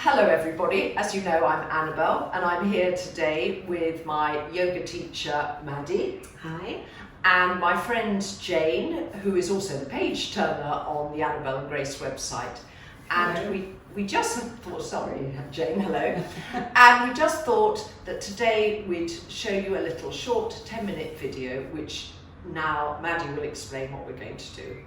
Hello everybody, as you know I'm Annabelle and I'm here today with my yoga teacher Maddie. Hi. And my friend Jane, who is also the page turner on the Annabelle and Grace website. And Hello. we just thought, sorry Jane, hello. And we just thought that today we'd show you a little short 10-minute video which now Maddie will explain what we're going to do.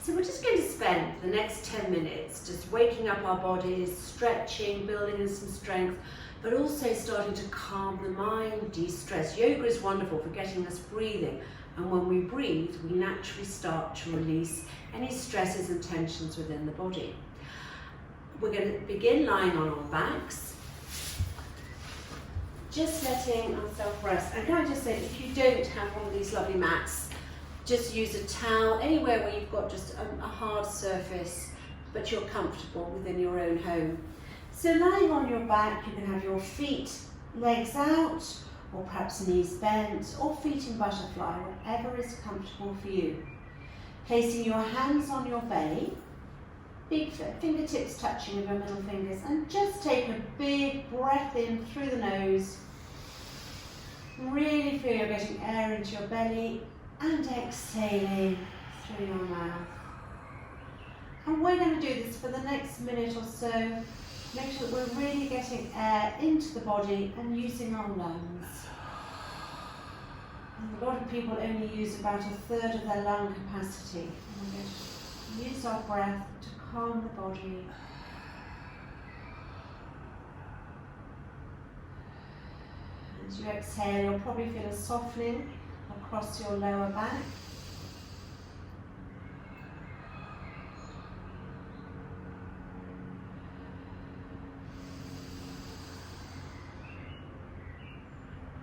So we're just going to spend the next 10 minutes just waking up our bodies, stretching, building in some strength, but also starting to calm the mind, de-stress. Yoga is wonderful for getting us breathing, and when we breathe, we naturally start to release any stresses and tensions within the body. We're going to begin lying on our backs, just letting ourselves rest. And can I just say, if you don't have one of these lovely mats, just use a towel anywhere where you've got just a hard surface, but you're comfortable within your own home. So lying on your back, you can have your feet, legs out, or perhaps knees bent, or feet in butterfly, whatever is comfortable for you. Placing your hands on your belly, big fingertips touching with your middle fingers, and just take a big breath in through the nose. Really feel you're getting air into your belly, and exhaling through your mouth. And we're going to do this for the next minute or so. Make sure that we're really getting air into the body and using our lungs. And a lot of people only use about 1/3 of their lung capacity. And we're going to use our breath to calm the body. As you exhale, you'll probably feel a softening across your lower back.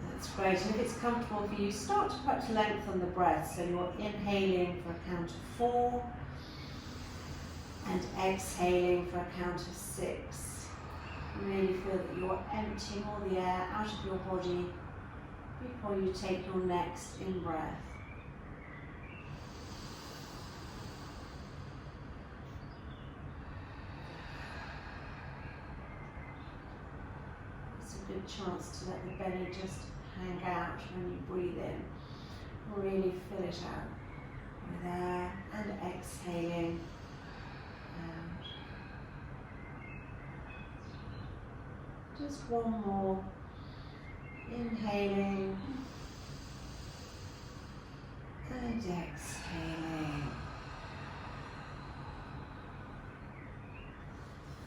That's great, and if it's comfortable for you, start to perhaps lengthen the breath. So you're inhaling for a count of 4 and exhaling for a count of 6. Really feel that you're emptying all the air out of your body before you take your next in-breath. It's a good chance to let the belly just hang out when you breathe in. Really fill it out with air and exhaling out. Just one more. Inhaling and exhaling.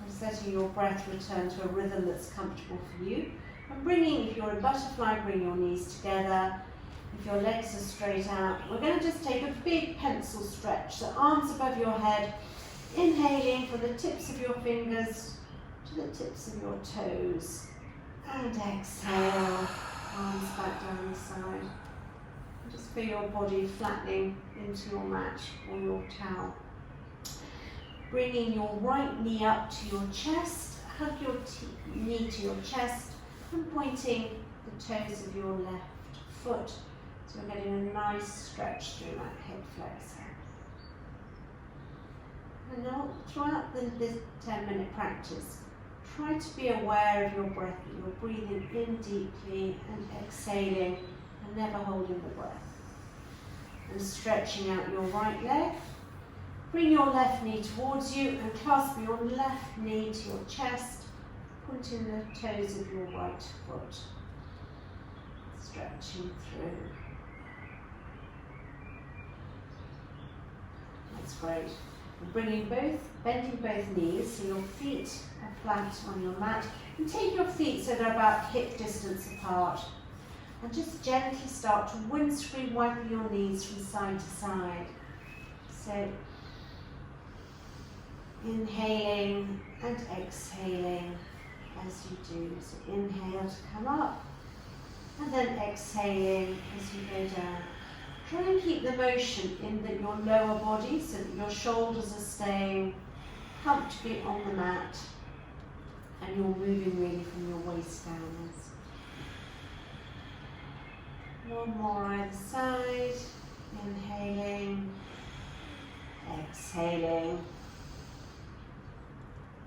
And letting your breath return to a rhythm that's comfortable for you. And bringing, if you're in butterfly, bring your knees together. If your legs are straight out, we're going to just take a big pencil stretch. So arms above your head, inhaling from the tips of your fingers to the tips of your toes. And exhale, arms back down the side. And just feel your body flattening into your mat or your towel. Bringing your right knee up to your chest, hug your knee to your chest, and pointing the toes of your left foot. So we're getting a nice stretch through that hip flexor. And now, throughout this 10-minute practice, try to be aware of your breath, that you're breathing in deeply and exhaling and never holding the breath. And stretching out your right leg. Bring your left knee towards you and clasp your left knee to your chest, pointing the toes of your right foot. Stretching through. That's great. Bending both knees so your feet are flat on your mat, and take your feet so they're about hip distance apart, and just gently start to windscreen wipe your knees from side to side. So inhaling and exhaling as you do. So inhale to come up, and then exhaling as you go down. Try and keep the motion in your lower body so that your shoulders are staying comfortably on the mat and you're moving really from your waist downwards. One more either side. Inhaling, exhaling.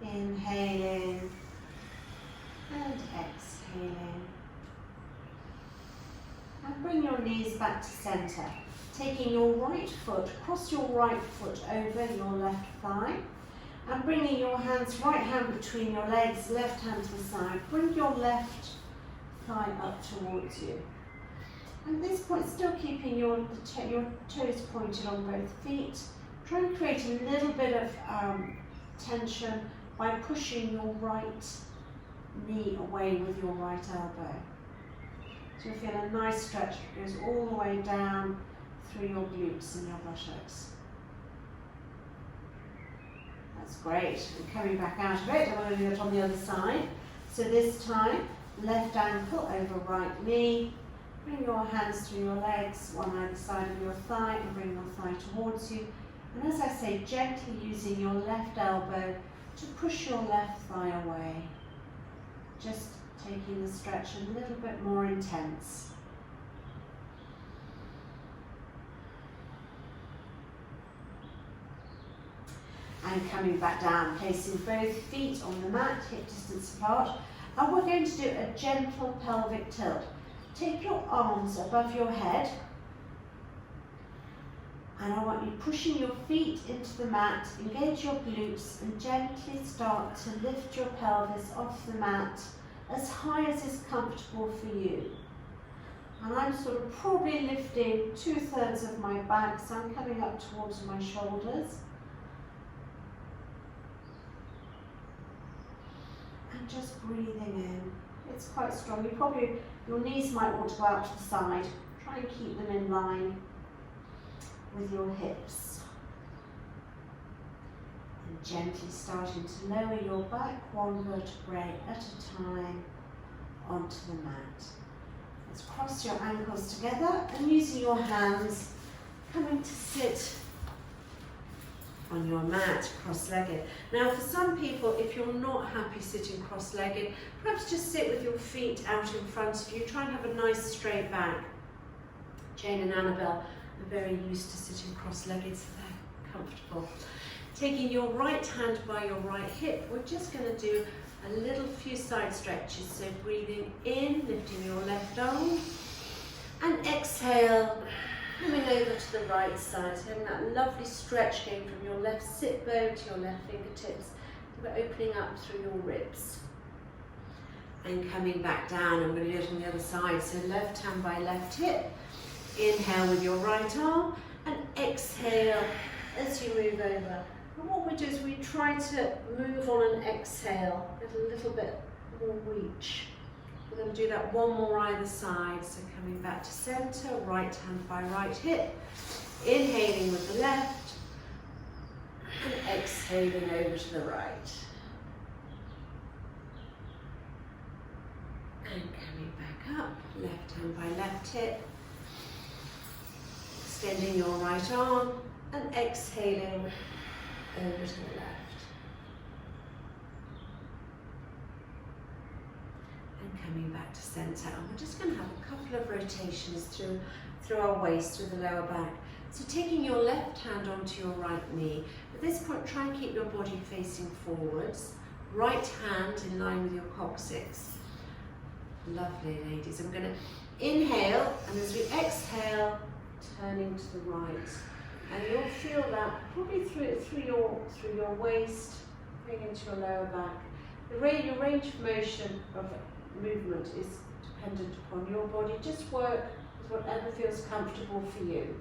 Inhaling and exhaling. And bring your knees back to centre. Taking your right foot, cross your right foot over your left thigh. And bringing your hands, right hand between your legs, left hand to the side. Bring your left thigh up towards you. And at this point, still keeping your toes pointed on both feet. Try and create a little bit of tension by pushing your right knee away with your right elbow. So you feel a nice stretch that goes all the way down through your glutes and your buttocks. That's great. And coming back out of it, I'm going to do it on the other side. So this time, left ankle over right knee. Bring your hands through your legs, one either side of your thigh, and bring your thigh towards you. And as I say, gently using your left elbow to push your left thigh away. Just taking the stretch a little bit more intense. And coming back down, placing both feet on the mat, hip distance apart. And we're going to do a gentle pelvic tilt. Take your arms above your head. And I want you pushing your feet into the mat, engage your glutes, and gently start to lift your pelvis off the mat as high as is comfortable for you. And I'm sort of probably lifting 2/3 of my back, so I'm coming up towards my shoulders. And just breathing in. It's quite strong. Your knees might want to go out to the side. Try and keep them in line with your hips. And gently starting to lower your back one vertebrae at a time onto the mat. Let's cross your ankles together and using your hands, coming to sit on your mat, cross-legged. Now for some people, if you're not happy sitting cross-legged, perhaps just sit with your feet out in front of you. Try and have a nice straight back. Jane and Annabelle are very used to sitting cross-legged, so they're comfortable. Taking your right hand by your right hip, we're just going to do a little few side stretches. So breathing in, lifting your left arm, and exhale, coming over to the right side, so having that lovely stretch going from your left sit bone to your left fingertips, but opening up through your ribs. And coming back down, I'm going to do it on the other side, so left hand by left hip, inhale with your right arm, and exhale as you move over. And what we do is we try to move on an exhale, get a little bit more reach. We're going to do that one more either side, so coming back to centre, right hand by right hip, inhaling with the left, and exhaling over to the right. And coming back up, left hand by left hip, extending your right arm, and exhaling over to the left. Coming back to centre, and we're just going to have a couple of rotations through our waist, through the lower back. So taking your left hand onto your right knee. At this point, try and keep your body facing forwards. Right hand in line with your coccyx. Lovely, ladies. I'm going to inhale, and as we exhale, turning to the right. And you'll feel that probably through your waist, going into your lower back. Your range of motion of movement is dependent upon your body. Just work with whatever feels comfortable for you.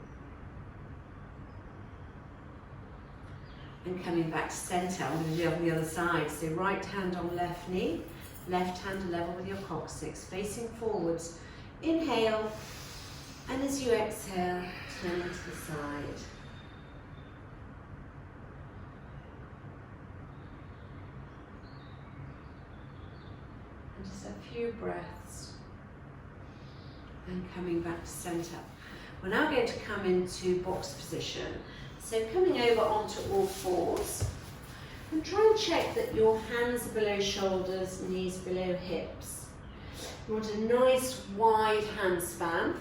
And coming back to centre, I'm going to do it on the other side. So right hand on left knee, left hand level with your coccyx, facing forwards. Inhale, and as you exhale, turn to the side. Just a few breaths and coming back to centre. We're now going to come into box position. So coming over onto all fours, and try and check that your hands are below shoulders, knees below hips. You want a nice wide hand span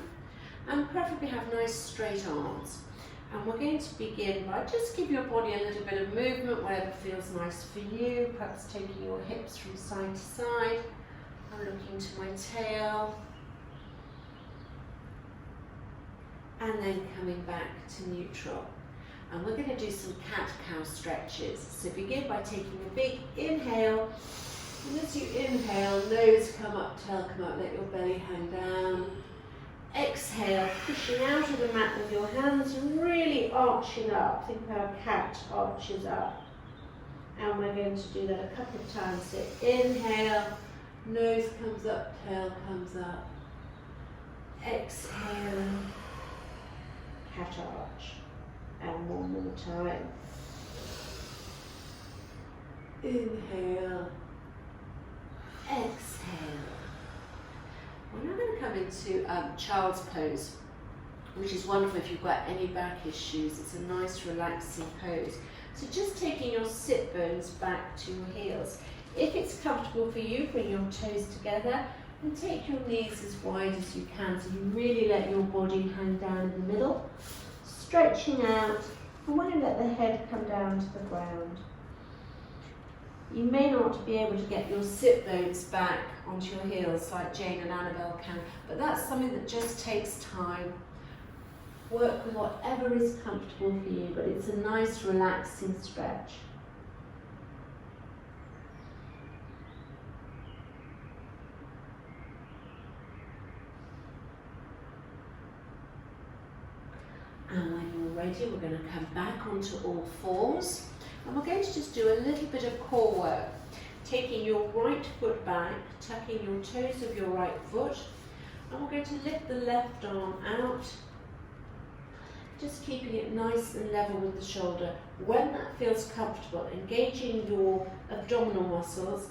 and preferably have nice straight arms. And we're going to begin by just give your body a little bit of movement, whatever feels nice for you. Perhaps taking your hips from side to side. I'm looking to my tail. And then coming back to neutral. And we're going to do some cat-cow stretches. So begin by taking a big inhale. And as you inhale, nose come up, tail come up, let your belly hang down. Exhale, pushing out of the mat with your hands and really arching up. Think how a cat arches up. And we're going to do that a couple of times. So inhale, nose comes up, tail comes up. Exhale, cat arch. And one more time. Inhale, exhale. We're now going to come into child's pose, which is wonderful if you've got any back issues. It's a nice relaxing pose. So just taking your sit bones back to your heels. If it's comfortable for you, bring your toes together and take your knees as wide as you can, so you really let your body hang down in the middle. Stretching out, and want to let the head come down to the ground. You may not be able to get your sit bones back onto your heels like Jane and Annabelle can, but that's something that just takes time. Work with whatever is comfortable for you, but it's a nice relaxing stretch. And when you're ready, we're going to come back onto all fours. And we're going to just do a little bit of core work. Taking your right foot back, tucking your toes of your right foot. And we're going to lift the left arm out. Just keeping it nice and level with the shoulder. When that feels comfortable, engaging your abdominal muscles,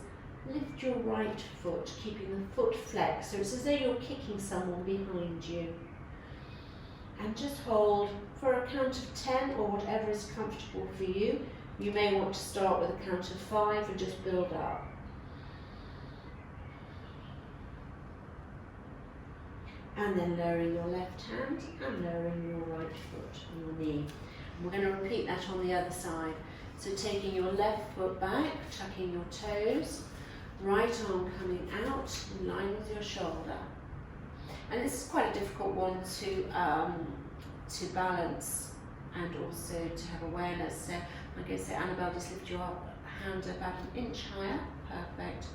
lift your right foot, keeping the foot flexed. So it's as though you're kicking someone behind you. And just hold for a count of 10 or whatever is comfortable for you. You may want to start with a count of 5 and just build up. And then lowering your left hand and lowering your right foot on your knee. And we're going to repeat that on the other side. So taking your left foot back, tucking your toes, right arm coming out in line with your shoulder. And this is quite a difficult one to balance and also to have awareness. So I'm going to say, Annabelle, just lift your hand about an inch higher. Perfect.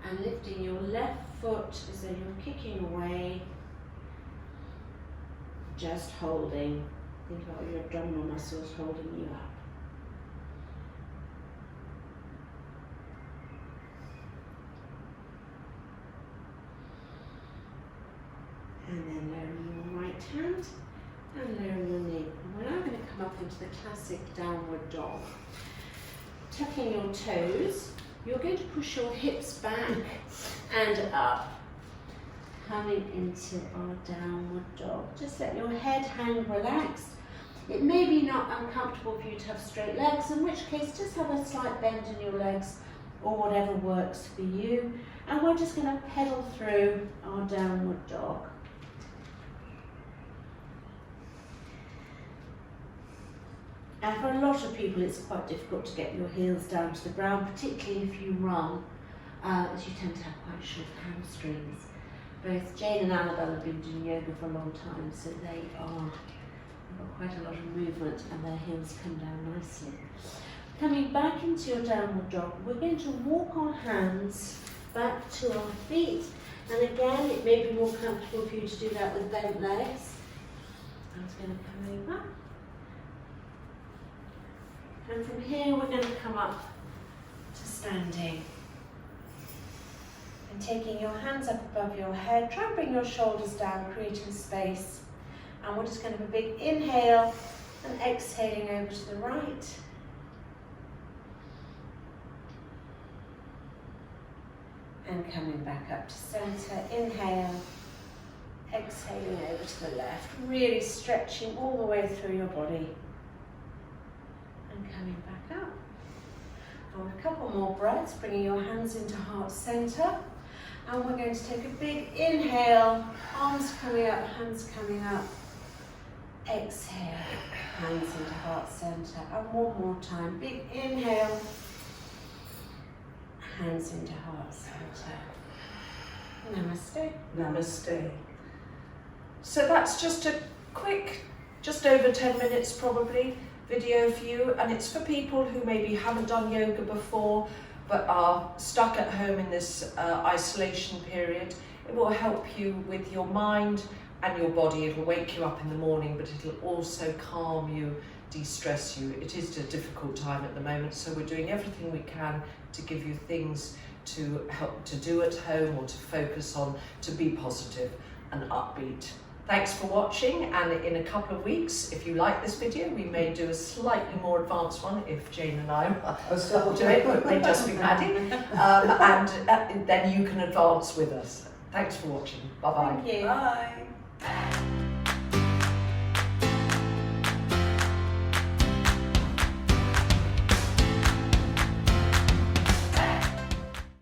And lifting your left foot as though you're kicking away. Just holding. Think about your abdominal muscles holding you up. And then lowering your right hand and lowering your knee. And we're now going to come up into the classic downward dog. Tucking your toes, you're going to push your hips back and up. Coming into our downward dog. Just let your head hang relaxed. It may be not uncomfortable for you to have straight legs, in which case just have a slight bend in your legs or whatever works for you. And we're just going to pedal through our downward dog. And for a lot of people, it's quite difficult to get your heels down to the ground, particularly if you run, as you tend to have quite short hamstrings. Both Jane and Annabelle have been doing yoga for a long time, so they've got quite a lot of movement and their heels come down nicely. Coming back into your downward dog, we're going to walk our hands back to our feet. And again, it may be more comfortable for you to do that with bent legs. I'm just going to come over. And from here, we're going to come up to standing. And taking your hands up above your head, try and bring your shoulders down, creating space. And we're just going to have a big inhale and exhaling over to the right. And coming back up to center. Inhale, exhaling over to the left. Really stretching all the way through your body. And coming back up. And a couple more breaths, bringing your hands into heart center. And we're going to take a big inhale, arms coming up, hands coming up. exhale, hands into heart center. And one more time, big inhale, hands into heart center. Namaste. Namaste. So that's just a quick, just over 10 minutes probably, video for you, and it's for people who maybe haven't done yoga before but are stuck at home in this isolation period. It will help you with your mind and your body. It'll wake you up in the morning, but it'll also calm you, de-stress you. It is a difficult time at the moment, so we're doing everything we can to give you things to help to do at home or to focus on, to be positive and upbeat. Thanks for watching, and in a couple of weeks, if you like this video, we may do a slightly more advanced one if Jane and I are still doing it, but it may just be Maddie, and then you can advance with us. Thanks for watching. Bye-bye. Thank you. Bye.